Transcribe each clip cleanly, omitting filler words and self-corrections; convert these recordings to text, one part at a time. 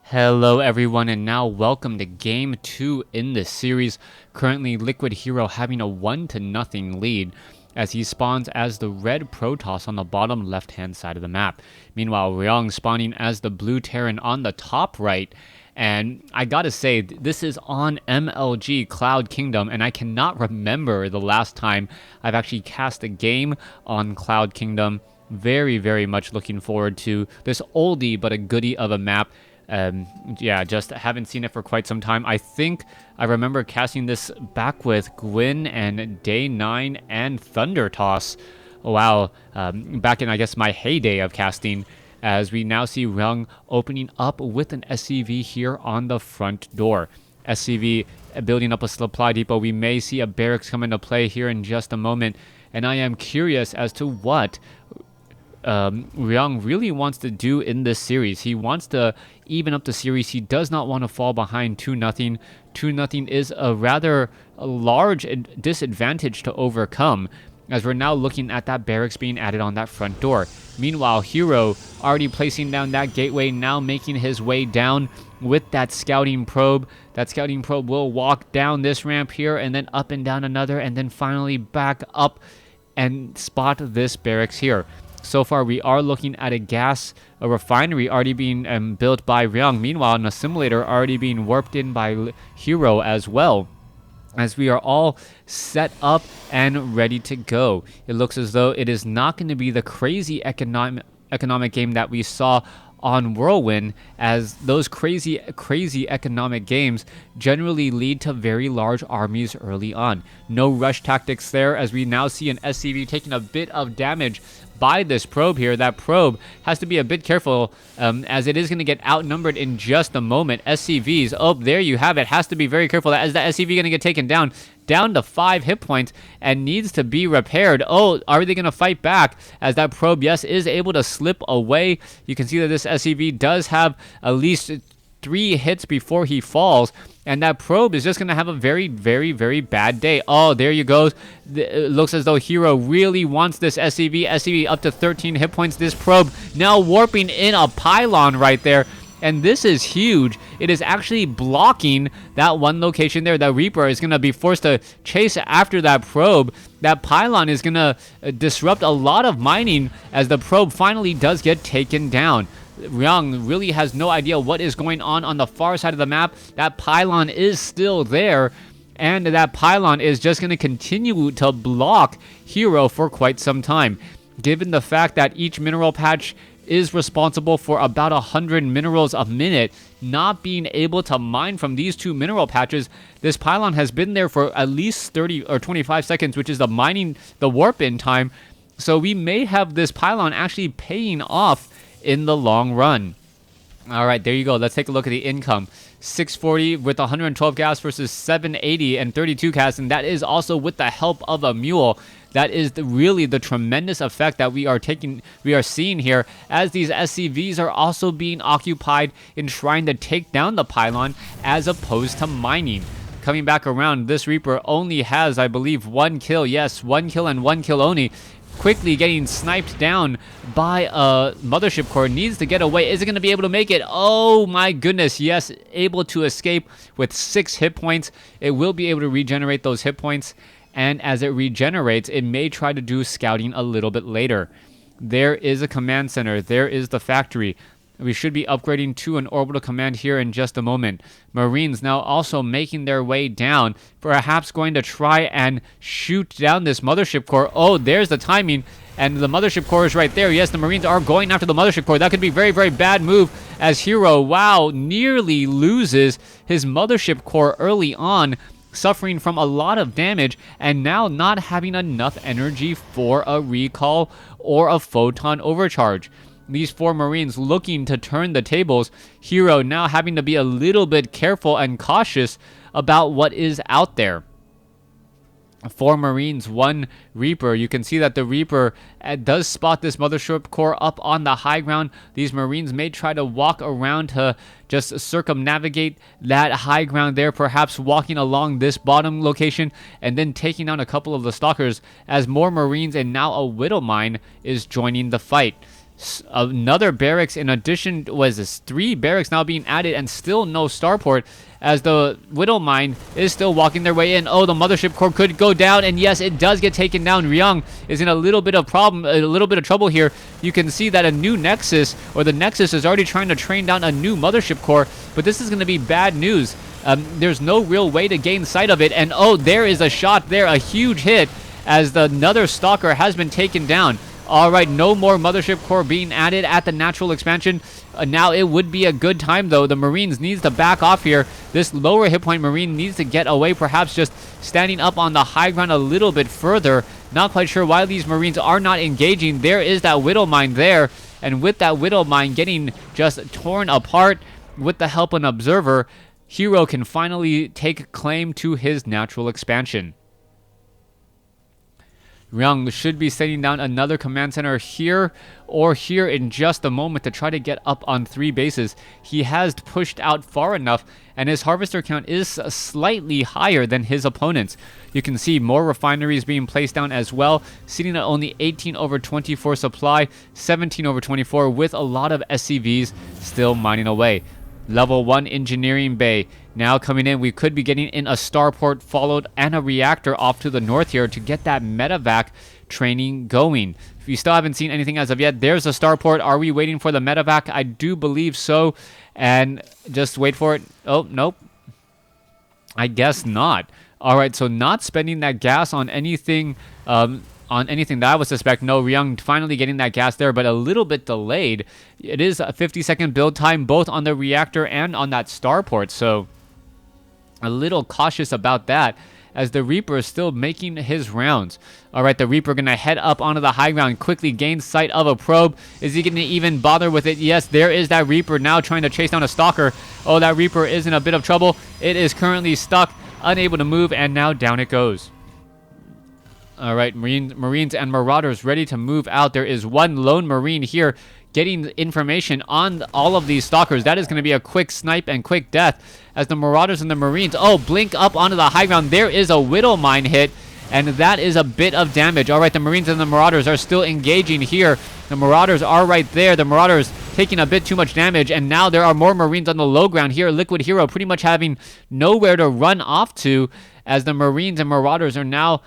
Hello everyone, and now welcome to game 2 in this series. Currently Liquid Hero having a 1-0 lead as he spawns as the red Protoss on the bottom left hand side of the map. Meanwhile Ryung spawning as the blue Terran on the top right. And I gotta say, this is on MLG Cloud Kingdom, and I cannot remember the last time I've actually cast a game on Cloud Kingdom. Very much looking forward to this oldie but a goodie of a map. Yeah, just haven't seen it for quite some time. I think I remember casting this back with Gwyn and Day 9 and Thunder Toss. Wow, back in, I guess, my heyday of casting, as we now see Ryung opening up with an SCV here on the front door. SCV building up a supply depot. We may see a barracks come into play here in just a moment, and I am curious as to what Ryung really wants to do in this series. He wants to even up the series. He does not want to fall behind 2-0. 2-0 is a rather large disadvantage to overcome, as we're now looking at that barracks being added on that front door. Meanwhile, Hero already placing down that gateway, now making his way down with that scouting probe. That scouting probe will walk down this ramp here and then up and down another, and then finally back up and spot this barracks here. So far, we are looking at a refinery already being built by Ryung. Meanwhile, an assimilator already being warped in by Hero as well, as we are all set up and ready to go. It looks as though it is not going to be the crazy economic game that we saw on Whirlwind, as those crazy economic games generally lead to very large armies early on. No rush tactics there, as we now see an SCV taking a bit of damage by this probe here. That probe has to be a bit careful, as it is going to get outnumbered in just a moment. SCVs, oh, there you have it. Has to be very careful, as that SCV going to get taken down to 5 hit points and needs to be repaired. Oh, are they going to fight back, as that probe, yes, is able to slip away? You can see that this SCV does have at least 3 hits before he falls, and that probe is just going to have a very bad day. Oh, there you go. It looks as though Hero really wants this SCV. SCV up to 13 hit points. This probe now warping in a pylon right there, and this is huge. It is actually blocking that one location there. That Reaper is going to be forced to chase after that probe. That pylon is going to disrupt a lot of mining, as the probe finally does get taken down. Ryung really has no idea what is going on the far side of the map. That pylon is still there, and that pylon is just going to continue to block Hero for quite some time. Given the fact that each mineral patch is responsible for about 100 minerals a minute, not being able to mine from these 2 mineral patches, this pylon has been there for at least 30 or 25 seconds, which is the warp in time. So we may have this pylon actually paying off in the long run. All right, there you go. Let's take a look at the income. 640 with 112 gas versus 780 and 32 gas, and that is also with the help of a mule. That is really the tremendous effect that we are seeing here, as these SCVs are also being occupied in trying to take down the pylon as opposed to mining. Coming back around, this Reaper only has, I believe, 1 kill. Yes, 1 kill and 1 kill only. Quickly getting sniped down by a mothership core. Needs to get away. Is it going to be able to make it? Oh my goodness, yes, able to escape with 6 hit points. It will be able to regenerate those hit points, and as it regenerates, it may try to do scouting a little bit later. There is a command center. There is the factory. We should be upgrading to an orbital command here in just a moment. Marines now also making their way down, perhaps going to try and shoot down this mothership core. Oh, there's the timing, and the mothership core is right there. Yes, the Marines are going after the mothership core. That could be very bad move, as Hero, wow, nearly loses his mothership core early on, suffering from a lot of damage, and now not having enough energy for a recall or a photon overcharge. These 4 Marines looking to turn the tables. Hero now having to be a little bit careful and cautious about what is out there. 4 Marines, 1 Reaper. You can see that the Reaper does spot this mothership core up on the high ground. These Marines may try to walk around to just circumnavigate that high ground there, perhaps walking along this bottom location and then taking down a couple of the stalkers, as more Marines and now a Widow Mine is joining the fight. Another barracks in addition was this 3 barracks now being added, and still no starport, as the Widow Mine is still walking their way in. Oh, the mothership core could go down, and yes, it does get taken down. Ryung is in a little bit of trouble here. You can see that a new Nexus, or the Nexus, is already trying to train down a new mothership core, but this is going to be bad news. There's no real way to gain sight of it, and oh, there is a shot there, a huge hit, as another Stalker has been taken down. Alright, no more mothership core being added at the natural expansion. Now it would be a good time, though. The Marines needs to back off here. This lower hit point Marine needs to get away, perhaps just standing up on the high ground a little bit further. Not quite sure why these Marines are not engaging. There is that Widow Mine there, and with that Widow Mine getting just torn apart with the help of an observer, Hero can finally take claim to his natural expansion. Ryung should be setting down another command center here or here in just a moment to try to get up on 3 bases. He has pushed out far enough, and his harvester count is slightly higher than his opponents. You can see more refineries being placed down as well, sitting at only 18/24 supply, 17/24, with a lot of SCVs still mining away. Level 1 engineering bay now coming in. We could be getting in a starport followed and a reactor off to the north here to get that medevac training going. If you still haven't seen anything as of yet, there's a starport. Are we waiting for the medevac? I do believe so. And just wait for it. Oh, nope. I guess not. All right, so not spending that gas on anything that I would suspect. No, Ryung finally getting that gas there, but a little bit delayed. It is a 50-second build time, both on the reactor and on that starport, so a little cautious about that, as the Reaper is still making his rounds. All right, the Reaper going to head up onto the high ground, quickly gain sight of a probe. Is he going to even bother with it? Yes, there is that Reaper now trying to chase down a Stalker. Oh, that Reaper is in a bit of trouble. It is currently stuck, unable to move, and now down it goes. All right, Marines and Marauders ready to move out. There is one lone Marine here getting information on all of these Stalkers. That is going to be a quick snipe and quick death, as the Marauders and the Marines, oh, blink up onto the high ground. There is a Widow Mine hit, and that is a bit of damage. All right, the Marines and the Marauders are still engaging here. The Marauders are right there. The Marauders taking a bit too much damage, and now there are more Marines on the low ground here. Liquid Hero pretty much having nowhere to run off to, as the Marines and Marauders are now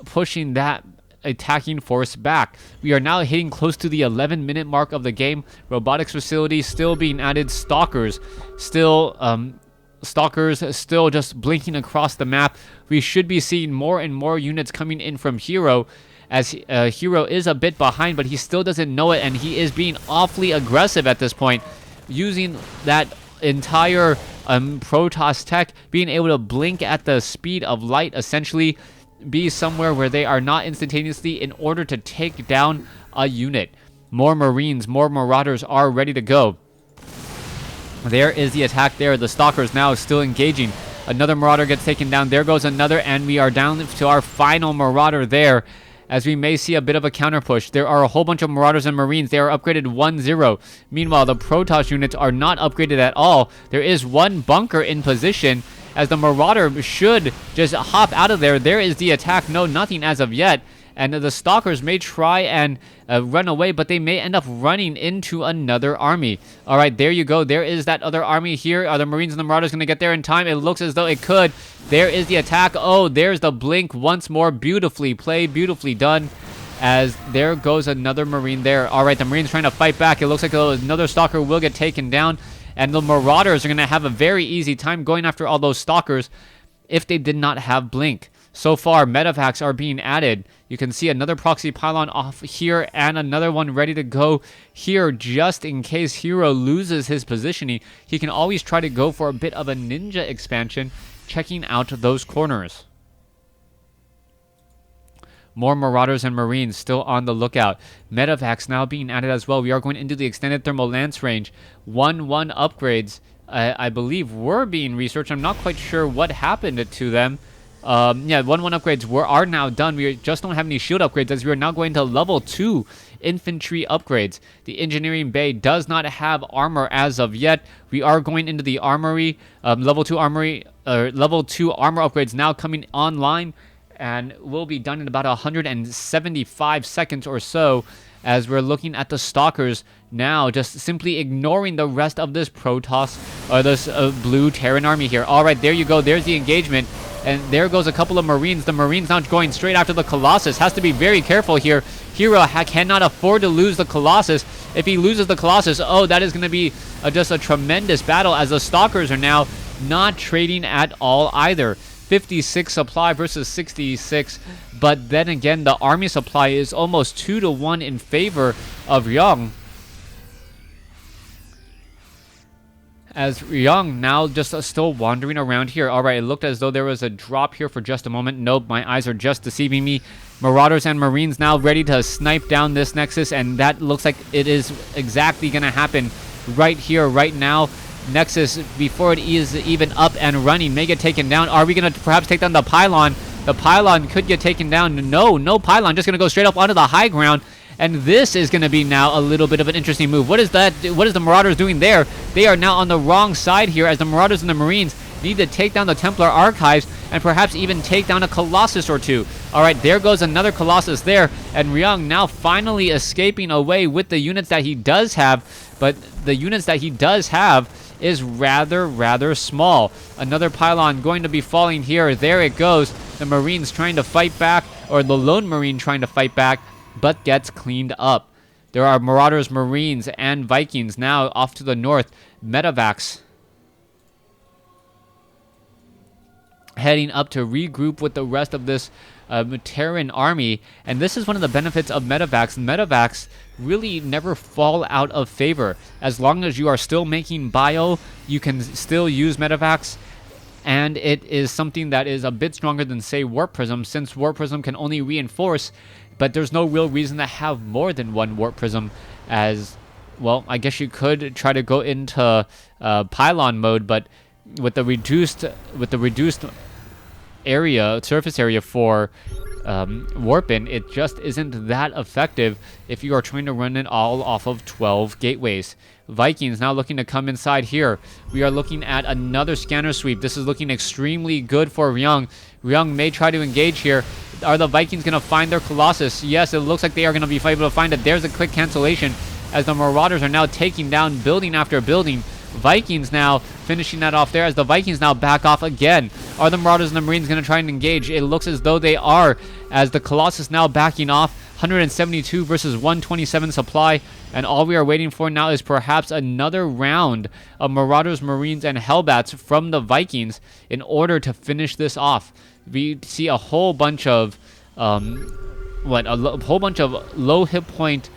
pushing that attacking force back. We are now hitting close to the 11-minute mark of the game. Robotics facility still being added. Stalkers still just blinking across the map. We should be seeing more and more units coming in from Hero, as Hero is a bit behind, but he still doesn't know it, and he is being awfully aggressive at this point, using that entire Protoss tech, being able to blink at the speed of light, essentially be somewhere where they are not instantaneously, in order to take down a unit. More Marines, more Marauders are ready to go. There is the attack there. The Stalkers now still engaging. Another Marauder gets taken down. There goes another, and we are down to our final Marauder there, as we may see a bit of a counter push. There are a whole bunch of Marauders and Marines. They are upgraded 1-0. Meanwhile, the Protoss units are not upgraded at all. There is one bunker in position, as the Marauder should just hop out of there. There is the attack. No, nothing as of yet. And the Stalkers may try and run away, but they may end up running into another army. All right, there you go. There is that other army here. Are the Marines and the Marauders going to get there in time? It looks as though it could. There is the attack. Oh, there's the blink once more. Beautifully played, beautifully done, as there goes another Marine there. All right, the Marines trying to fight back. It looks like another Stalker will get taken down, and the Marauders are going to have a very easy time going after all those Stalkers if they did not have blink. So far, medevacs are being added. You can see another proxy pylon off here, and another one ready to go here, just in case Hero loses his positioning. He can always try to go for a bit of a ninja expansion, checking out those corners. More Marauders and Marines still on the lookout. Medevacs now being added as well. We are going into the extended thermal lance range. 1-1 upgrades, I believe, were being researched. I'm not quite sure what happened to them. Yeah, 1-1 upgrades are now done. We just don't have any shield upgrades, as we are now going to level 2 infantry upgrades. The engineering bay does not have armor as of yet. We are going into the armory. Level 2 armor upgrades now coming online, and will be done in about 175 seconds or so, as we're looking at the Stalkers now just simply ignoring the rest of this Protoss, or this blue Terran army here. Alright, there you go. There's the engagement. And there goes a couple of Marines. The Marines now going straight after the Colossus. Has to be very careful here. Hero cannot afford to lose the Colossus. If he loses the Colossus, oh, that is going to be just a tremendous battle, as the Stalkers are now not trading at all either. 56 supply versus 66, but then again, the army supply is almost 2-to-1 in favor of Ryung. As Ryung now just still wandering around here. Alright, it looked as though there was a drop here for just a moment. Nope, my eyes are just deceiving me. Marauders and Marines now ready to snipe down this Nexus, and that looks like it is exactly going to happen right here, right now. Nexus, before it is even up and running, may get taken down. Are we going to perhaps take down the pylon? The pylon could get taken down. No pylon, just going to go straight up onto the high ground. And this is going to be now a little bit of an interesting move. What is that? What is the Marauders doing there? They are now on the wrong side here, as the Marauders and the Marines need to take down the Templar Archives and perhaps even take down a Colossus or two. Alright, there goes another Colossus there, and Ryung now finally escaping away with the units that he does have, but the units that he does have is rather small. Another pylon going to be falling here. There it goes. The Marines trying to fight back, or the lone Marine trying to fight back, but gets cleaned up. There are Marauders, Marines, and Vikings now off to the north. Medevacs heading up to regroup with the rest of this Terran army, and this is one of the benefits of Medevacs. Medevacs really never fall out of favor. As long as you are still making bio, you can still use Medevacs, and it is something that is a bit stronger than, say, Warp Prism, since Warp Prism can only reinforce, but there's no real reason to have more than one Warp Prism. As well, I guess you could try to go into pylon mode, but with the reduced area, surface area for warping, it just isn't that effective if you are trying to run it all off of 12 gateways. Vikings now looking to come inside here. We are looking at another scanner sweep. This is looking extremely good for Ryung. Ryung may try to engage here. Are the Vikings going to find their Colossus? Yes, it looks like they are going to be able to find it. There's a quick cancellation, as the Marauders are now taking down building after building. Vikings now finishing that off there, as the Vikings now back off again. Are the Marauders and the Marines going to try and engage? It looks as though they are, as the Colossus now backing off. 172 versus 127 supply, and all we are waiting for now is perhaps another round of Marauders, Marines, and Hellbats from the Vikings in order to finish this off. We see a whole bunch of whole bunch of low hit point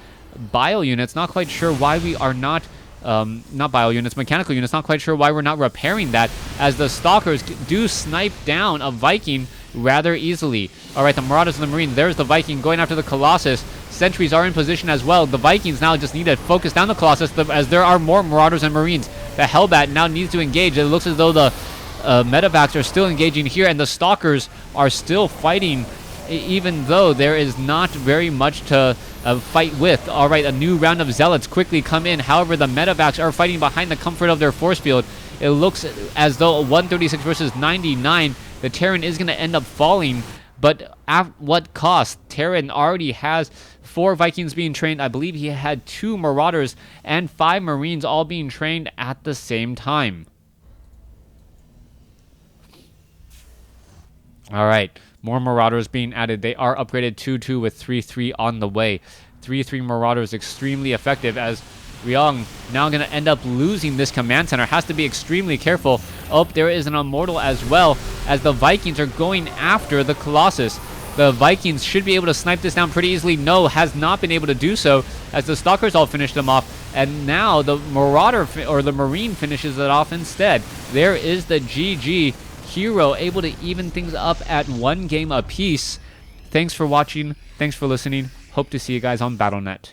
bio units. Not quite sure why we are not bio units, mechanical units. Not quite sure why we're not repairing that, as the Stalkers do snipe down a Viking rather easily. Alright, the Marauders and the Marines. There's the Viking going after the Colossus. Sentries are in position as well. The Vikings now just need to focus down the Colossus, as there are more Marauders and Marines. The Hellbat now needs to engage. It looks as though the Medevacs are still engaging here, and the Stalkers are still fighting, even though there is not very much to fight with. Alright, a new round of Zealots quickly come in. However, the Medevacs are fighting behind the comfort of their force field. It looks as though 136 versus 99. The Terran is going to end up falling, but at what cost? Terran already has 4 Vikings being trained. I believe he had 2 Marauders and 5 Marines all being trained at the same time. Alright, more Marauders being added. They are upgraded 2-2 with 3-3 on the way. 3-3 Marauders extremely effective, as Ryung now going to end up losing this command center. Has to be extremely careful. Oh, there is an Immortal as well, as the Vikings are going after the Colossus. The Vikings should be able to snipe this down pretty easily. No, has not been able to do so, as the Stalkers all finished them off. And now the Marauder, or the Marine, finishes it off instead. There is the GG. Hero able to even things up at 1 game apiece. Thanks for watching. Thanks for listening. Hope to see you guys on BattleNet.